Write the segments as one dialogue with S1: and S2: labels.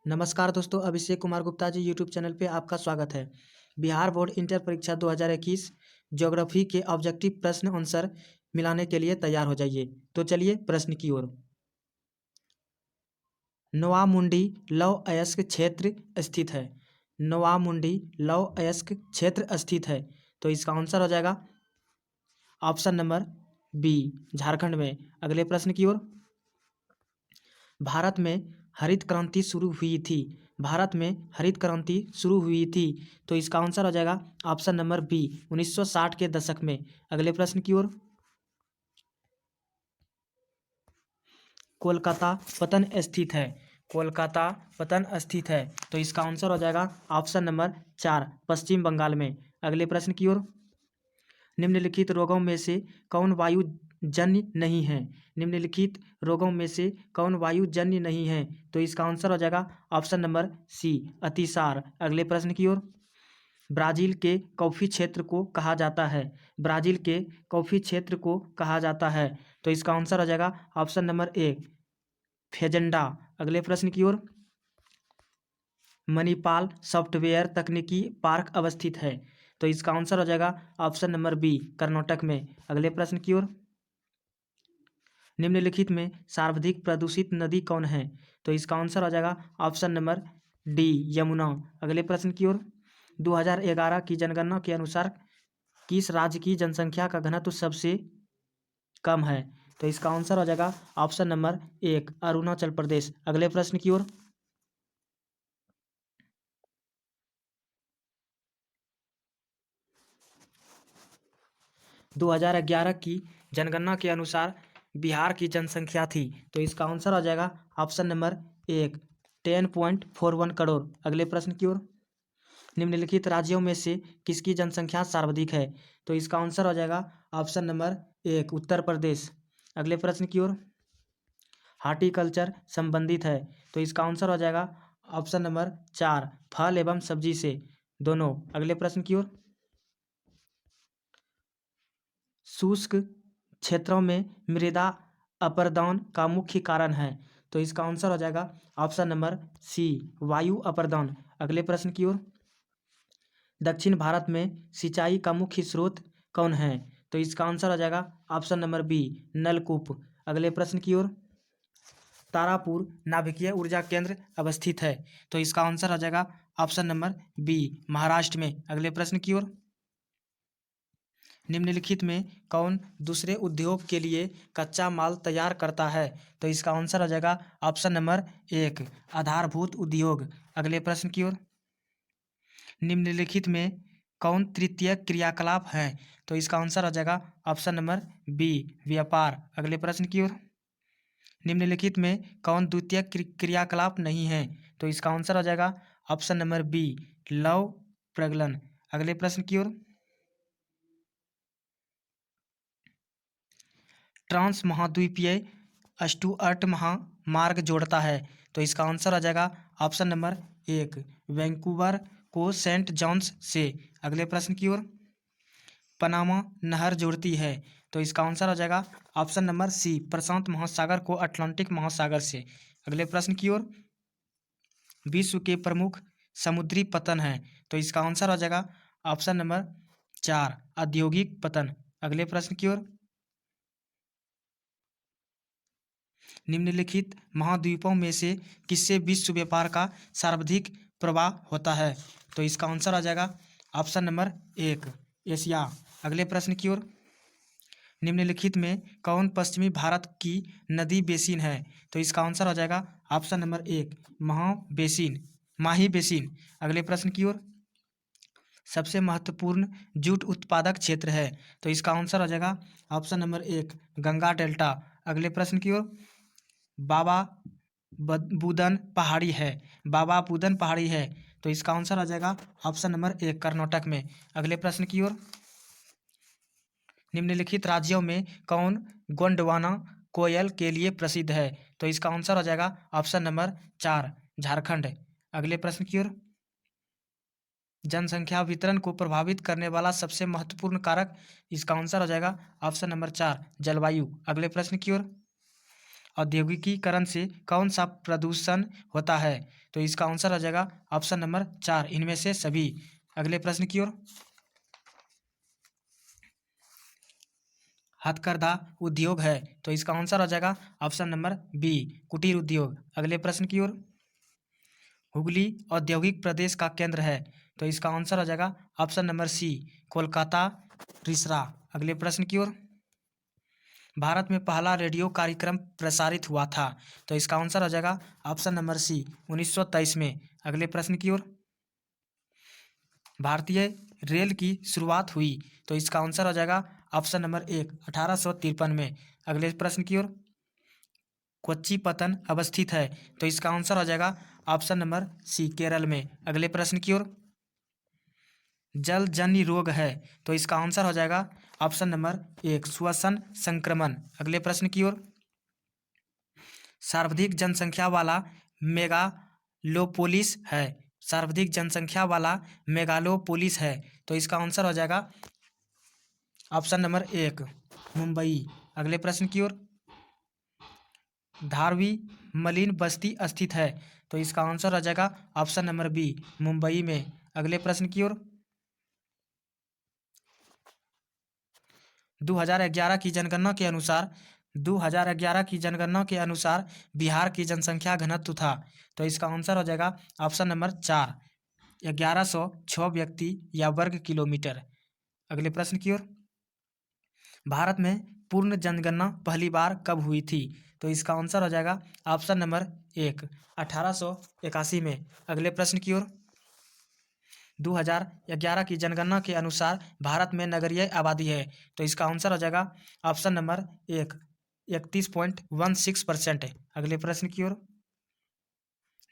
S1: नमस्कार दोस्तों, Abhishek Kumar Gupta ji YouTube channel पे आपका स्वागत है। बिहार बोर्ड इंटर परीक्षा 2021 ज्योग्राफी के ऑब्जेक्टिव प्रश्न आंसर मिलाने के लिए तैयार हो जाइए। तो चलिए प्रश्न की ओर। नोआमुंडी लौह अयस्क क्षेत्र स्थित है। नोआमुंडी लौह अयस्क क्षेत्र स्थित है। तो इसका आंसर हो जाएगा ऑप्शन नंबर बी, झारखंड में। अगले प्रश्न की ओर। भारत में हरित क्रांति शुरू हुई थी। भारत में हरित क्रांति शुरू हुई थी। तो इसका आंसर हो जाएगा ऑप्शन नंबर बी, 1960 के दशक में। अगले प्रश्न की ओर। कोलकाता पतन स्थित है। कोलकाता पतन स्थित है। तो इसका आंसर हो जाएगा ऑप्शन नंबर 4, पश्चिम बंगाल में। अगले प्रश्न की ओर। निम्नलिखित रोगों में से कौन वायुजन्य नहीं है। निम्नलिखित रोगों में से कौन वायुजन्य नहीं है। तो इसका आंसर हो जाएगा ऑप्शन नंबर सी, अतिसार। अगले प्रश्न की ओर। ब्राजील के कॉफी क्षेत्र को कहा जाता है। ब्राजील के कॉफी क्षेत्र को कहा जाता है। तो इसका आंसर हो जाएगा ऑप्शन नंबर ए, फेजेंडा। अगले प्रश्न की ओर। मणिपाल सॉफ्टवेयर तकनीकी पार्क अवस्थित है। तो इसका आंसर हो जाएगा ऑप्शन नंबर बी, कर्नाटक में। अगले प्रश्न की ओर। निम्नलिखित में सर्वाधिक प्रदूषित नदी कौन है। तो इसका आंसर हो जाएगा ऑप्शन नंबर डी, यमुना। अगले प्रश्न की ओर। 2011 की जनगणना के अनुसार किस राज्य की जनसंख्या का घनत्व सबसे कम है। तो इसका आंसर हो जाएगा ऑप्शन नंबर 1, अरुणाचल प्रदेश। अगले प्रश्न की ओर। 2011 की जनगणना के अनुसार बिहार की जनसंख्या थी। तो इसका आंसर हो जाएगा ऑप्शन नंबर 1, 10.41 करोड़। अगले प्रश्न की ओर। निम्नलिखित राज्यों में से किसकी जनसंख्या सर्वाधिक है। तो इसका आंसर हो जाएगा ऑप्शन नंबर 1, उत्तर प्रदेश। अगले प्रश्न की ओर। हार्टिकल्चर संबंधित है। तो इसका आंसर हो जाएगा ऑप्शन नंबर 4, फल एवं सब्जी से दोनों। अगले प्रश्न की ओर। शुष्क क्षेत्रों में मृदा अपरदन का मुख्य कारण है। तो इसका आंसर हो जाएगा ऑप्शन नंबर सी, वायु अपरदन। अगले प्रश्न की ओर। दक्षिण भारत में सिंचाई का मुख्य स्रोत कौन है। तो इसका आंसर हो जाएगा ऑप्शन नंबर बी, नलकूप। अगले प्रश्न की ओर। तारापुर नाभिकीय ऊर्जा केंद्र अवस्थित है। तो इसका आंसर हो जाएगा ऑप्शन नंबर बी, महाराष्ट्र में। अगले प्रश्न की ओर। निम्नलिखित में कौन दूसरे उद्योग के लिए कच्चा माल तैयार करता है। तो इसका आंसर हो जाएगा ऑप्शन नंबर 1, आधारभूत उद्योग। अगले प्रश्न की ओर। निम्नलिखित में कौन तृतीय क्रियाकलाप है। तो इसका आंसर हो जाएगा ऑप्शन नंबर बी, व्यापार। अगले प्रश्न की ओर। निम्नलिखित में कौन द्वितीय क्रियाकलाप नहीं है। तो इसका आंसर हो जाएगा ऑप्शन नंबर बी, लव प्रगलन। अगले प्रश्न की ओर। ट्रांस महाद्वीपीय स्टुअर्ट महामार्ग जोड़ता है। तो इसका आंसर हो जाएगा ऑप्शन नंबर 1, वैंकूवर को सेंट जॉन्स से। अगले प्रश्न की ओर। पनामा नहर जोड़ती है। तो इसका आंसर हो जाएगा ऑप्शन नंबर सी, प्रशांत महासागर को अटलांटिक महासागर से। अगले प्रश्न की ओर। विश्व के प्रमुख समुद्री पतन है। तो इसका आंसर हो जाएगा ऑप्शन नंबर 4, औद्योगिक पतन। अगले प्रश्न की ओर। निम्नलिखित महाद्वीपों में से किससे विश्व व्यापार का सर्वाधिक प्रवाह होता है। तो इसका आंसर आ जाएगा ऑप्शन नंबर 1, एशिया। अगले प्रश्न की ओर। निम्नलिखित में कौन पश्चिमी भारत की नदी बेसिन है। तो इसका आंसर हो जाएगा ऑप्शन नंबर 1, माही बेसिन। अगले प्रश्न की ओर। सबसे महत्वपूर्ण जूट उत्पादक क्षेत्र है। तो इसका आंसर हो जाएगा ऑप्शन नंबर 1, गंगा डेल्टा। अगले प्रश्न की ओर। बाबा बुदन पहाड़ी है। बाबा बुदन पहाड़ी है। तो इसका आंसर आ जाएगा ऑप्शन नंबर 1, कर्नाटक में। अगले प्रश्न की ओर। निम्नलिखित राज्यों में कौन गोंडवाना कोयल के लिए प्रसिद्ध है। तो इसका आंसर हो जाएगा ऑप्शन नंबर 4, झारखंड। अगले प्रश्न की ओर। जनसंख्या वितरण को प्रभावित करने वाला सबसे महत्वपूर्ण कारक। इसका आंसर हो जाएगा ऑप्शन नंबर 4, जलवायु। अगले प्रश्न की ओर। औद्योगिकीकरण से कौन सा प्रदूषण होता है? तो इसका आंसर आ जाएगा ऑप्शन नंबर 4, इनमें से सभी। अगले प्रश्न की ओर। हथकरघा उद्योग है, तो इसका आंसर आ जाएगा ऑप्शन नंबर बी, कुटीर उद्योग। अगले प्रश्न की ओर। हुगली औद्योगिक प्रदेश का केंद्र है, तो इसका आंसर आ जाएगा option number C, Kolkata Rishra. अगले प्रश्न की ओर। भारत में पहला रेडियो कार्यक्रम प्रसारित हुआ था, तो इसका आंसर आ जाएगा ऑप्शन नंबर सी, 1923 में। अगले प्रश्न की ओर। भारतीय रेल की शुरुआत हुई, तो इसका आंसर हो जाएगा ऑप्शन नंबर 1, 1853 में। अगले प्रश्न की ओर। कोच्चिपतन अवस्थित है, तो इसका आंसर हो जाएगा ऑप्शन नंबर सी, केरल में। अगले प्रश्न की ओर। जलजन्य रोग है, तो इसका आंसर हो जाएगा ऑप्शन नंबर 1, श्वसन संक्रमण। अगले प्रश्न की ओर। सर्वाधिक जनसंख्या वाला मेगालोपोलिस है, सर्वाधिक जनसंख्या वाला मेगालोपोलिस है, तो इसका आंसर हो जाएगा ऑप्शन नंबर 1, मुंबई। अगले प्रश्न की ओर। धारवी मलिन बस्ती स्थित है, तो इसका आंसर हो जाएगा ऑप्शन नंबर बी, मुंबई में। अगले प्रश्न की ओर। 2011 की जनगणना के अनुसार 2011 की जनगणना के अनुसार बिहार की जनसंख्या घनत्व था, तो इसका आंसर हो जाएगा ऑप्शन नंबर 4, 1106 व्यक्ति या वर्ग किलोमीटर। अगले प्रश्न की ओर। भारत में पूर्ण जनगणना पहली बार कब हुई थी, तो इसका आंसर हो जाएगा ऑप्शन नंबर 1, 1881 में। अगले प्रश्न की ओर। 2011 की जनगणना के अनुसार भारत में नगरीय आबादी है, तो इसका आंसर हो जाएगा ऑप्शन नंबर 1, 31.16%। अगले प्रश्न की ओर।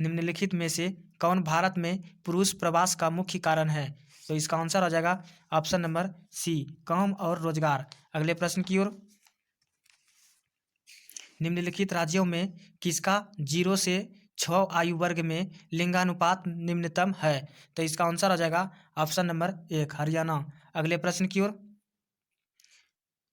S1: निम्नलिखित में से कौन भारत में पुरुष प्रवास का मुख्य कारण है, तो इसका आंसर हो जाएगा ऑप्शन नंबर सी, काम और रोजगार। अगले प्रश्न की ओर। निम्नलिखित राज्यों में किसका 0 से 6 आयु वर्ग में लिंगानुपात निम्नतम है, तो इसका आंसर हो जाएगा ऑप्शन नंबर 1, हरियाणा। अगले प्रश्न की ओर।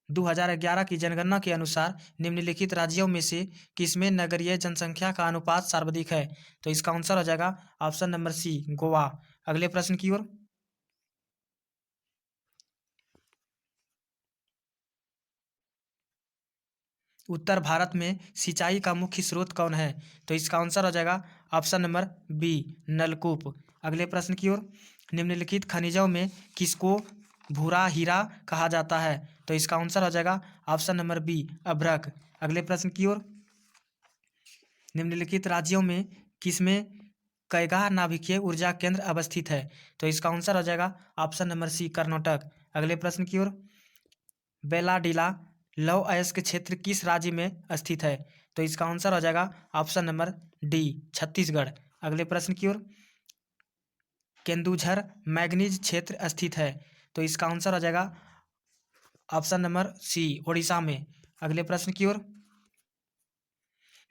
S1: 2011 की जनगणना के अनुसार निम्नलिखित राज्यों में से किसमें नगरीय जनसंख्या का अनुपात सर्वाधिक है, तो इसका आंसर हो जाएगा ऑप्शन नंबर सी, गोवा। अगले प्रश्न की ओर। उत्तर भारत में सिंचाई का मुख्य स्रोत कौन है, तो इसका आंसर हो जाएगा ऑप्शन नंबर बी, नलकूप। अगले प्रश्न की ओर। निम्नलिखित खनिजों में किसको भूरा हीरा कहा जाता है, तो इसका आंसर हो जाएगा ऑप्शन नंबर बी, अभ्रक। अगले प्रश्न की ओर। निम्नलिखित राज्यों में किसमें कैगा नाभिकीय ऊर्जा केंद्र अवस्थित है, तो इसका आंसर हो जाएगा ऑप्शन नंबर सी, कर्नाटक। अगले प्रश्न की ओर। बेलाडीला लौह अयस्क क्षेत्र किस राज्य में स्थित है, तो इसका आंसर हो जाएगा ऑप्शन नंबर डी, छत्तीसगढ़। अगले प्रश्न की ओर। केंदुझर मैग्नीज क्षेत्र स्थित है, तो इसका आंसर हो जाएगा ऑप्शन नंबर सी, ओडिशा में। अगले प्रश्न की ओर।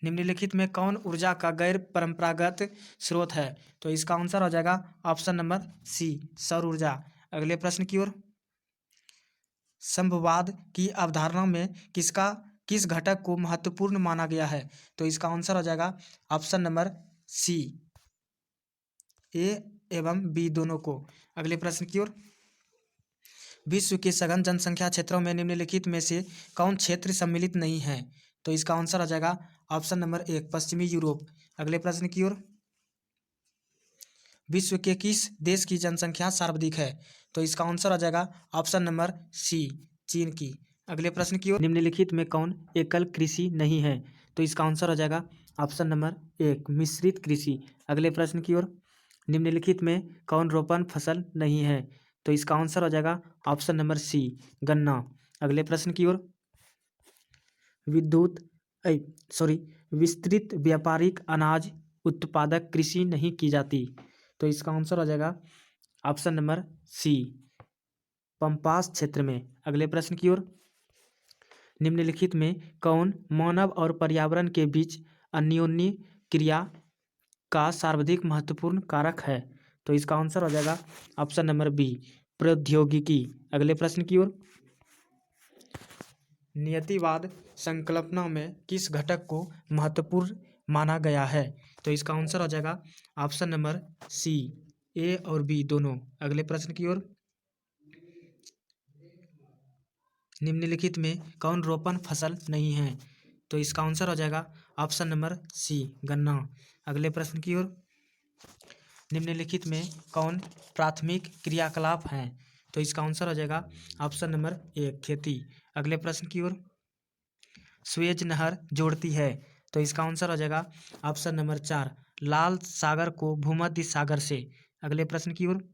S1: निम्नलिखित में कौन ऊर्जा का गैर परंपरागत स्रोत है, तो इसका आंसर हो जाएगा ऑप्शन नंबर सी, सौर ऊर्जा। अगले प्रश्न की ओर। संभववाद की अवधारणा में किस घटक को महत्वपूर्ण माना गया है, तो इसका आंसर हो जाएगा ऑप्शन नंबर सी, ए एवं बी दोनों को। अगले प्रश्न की ओर। विश्व के सघन जनसंख्या क्षेत्रों में निम्नलिखित में से कौन क्षेत्र सम्मिलित नहीं है, तो इसका आंसर हो जाएगा ऑप्शन नंबर 1, पश्चिमी यूरोप। अगले प्रश्न की ओर। विश्व के किस देश की जनसंख्या सर्वाधिक है, तो इसका आंसर हो जाएगा ऑप्शन नंबर सी, चीन की। अगले प्रश्न की ओर। निम्नलिखित में कौन एकल कृषि नहीं है, तो इसका आंसर हो जाएगा ऑप्शन नंबर 1, मिश्रित कृषि। अगले प्रश्न की ओर। निम्नलिखित में कौन रोपण फसल नहीं है, तो इसका आंसर हो जाएगा ऑप्शन नंबर सी, गन्ना। अगले प्रश्न की ओर। विस्तृत व्यापारिक अनाज उत्पादक कृषि नहीं की जाती, तो इसका आंसर हो जाएगा ऑप्शन नंबर सी, पंपास क्षेत्र में। अगले प्रश्न की ओर। निम्नलिखित में कौन मानव और पर्यावरण के बीच अन्योन्य क्रिया का सर्वाधिक महत्वपूर्ण कारक है, तो इसका आंसर हो जाएगा ऑप्शन नंबर बी, प्रौद्योगिकी। अगले प्रश्न की ओर। नियतिवाद संकल्पना में किस घटक को महत्वपूर्ण माना गया है? तो इसका आंसर हो जाएगा ऑप्शन नंबर सी, ए और बी दोनों। अगले प्रश्न की ओर। निम्नलिखित में कौन रोपण फसल नहीं है? तो इसका आंसर हो जाएगा ऑप्शन नंबर सी, गन्ना। अगले प्रश्न की ओर। निम्नलिखित में कौन प्राथमिक क्रियाकलाप हैं? तो इसका आंसर हो जाएगा ऑप्शन नंबर ए, खेती। अगले प्रश्न की ओर। सुएज नहर जोड़ती है, तो इसका आंसर हो जाएगा ऑप्शन नंबर 4, लाल सागर को भूमध्य सागर से। अगले प्रश्न की ओर।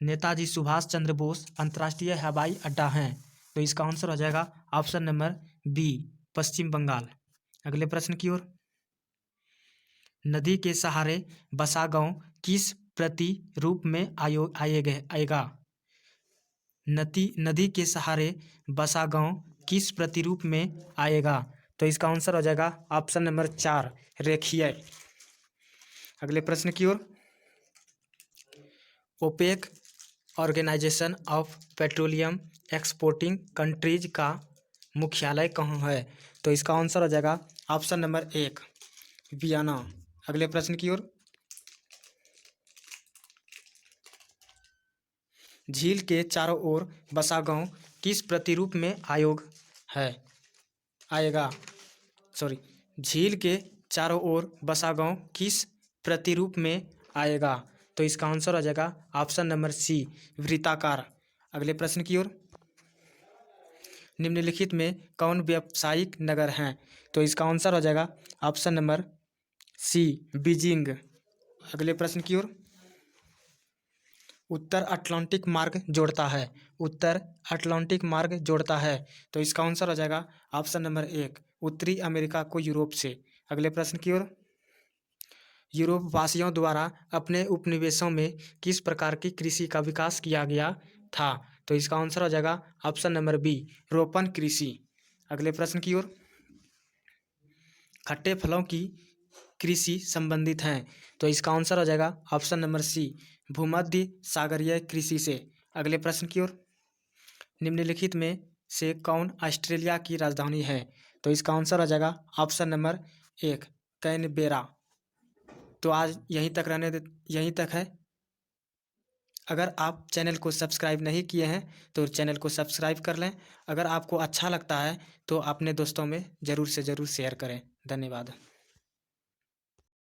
S1: नेताजी सुभाष चंद्र बोस अंतर्राष्ट्रीय हवाई अड्डा हैं, तो इसका आंसर हो जाएगा ऑप्शन नंबर बी, पश्चिम बंगाल। अगले प्रश्न की ओर। नदी के सहारे बसा गांव किस प्रतिरूप में आएगा? नदी के सहारे बसा गांव किस प्रतिरूप में आएगा? तो इसका आंसर हो जाएगा ऑप्शन नंबर 4, रेखीय। अगले प्रश्न की ओर। OPEC organization of petroleum exporting countries का मुख्यालय कहाँ है? तो इसका आंसर हो जाएगा ऑप्शन नंबर 1, वियना। अगले प्रश्न की ओर। झील के चारों ओर बसा गांव किस प्रतिरूप में आएगा? झील के चारों ओर बसा गांव किस प्रतिरूप में आएगा? तो इसका आंसर हो जाएगा ऑप्शन नंबर सी, वृत्ताकार। अगले प्रश्न की ओर। निम्नलिखित में कौन व्यावसायिक नगर हैं? तो इसका आंसर हो जाएगा ऑप्शन नंबर सी, बीजिंग। अगले प्रश्न की ओर। उत्तर अटलांटिक मार्ग जोड़ता है, तो इसका आंसर हो जाएगा ऑप्शन नंबर 1, उत्तरी अमेरिका को यूरोप से। अगले प्रश्न की ओर। यूरोप वासियों द्वारा अपने उपनिवेशों में किस प्रकार की कृषि का विकास किया गया था? तो इसका आंसर हो जाएगा ऑप्शन नंबर बी, रोपण कृषि। अगले प्रश्न की ओर। खट्टे फलों की कृषि संबंधित हैं, तो इसका आंसर हो जाएगा ऑप्शन नंबर सी, भूमध्य सागरीय कृषि से। अगले प्रश्न की ओर। निम्नलिखित में से कौन ऑस्ट्रेलिया की राजधानी है? तो इसका आंसर हो जाएगा ऑप्शन नंबर 1, कैनबेरा। तो आज यहीं तक है। अगर आप चैनल को सब्सक्राइब नहीं किए हैं तो चैनल को सब्सक्राइब कर लें। अगर आपको अच्छा लगता है तो अपने दोस्तों में ज़रूर से ज़रूर शेयर करें। धन्यवाद।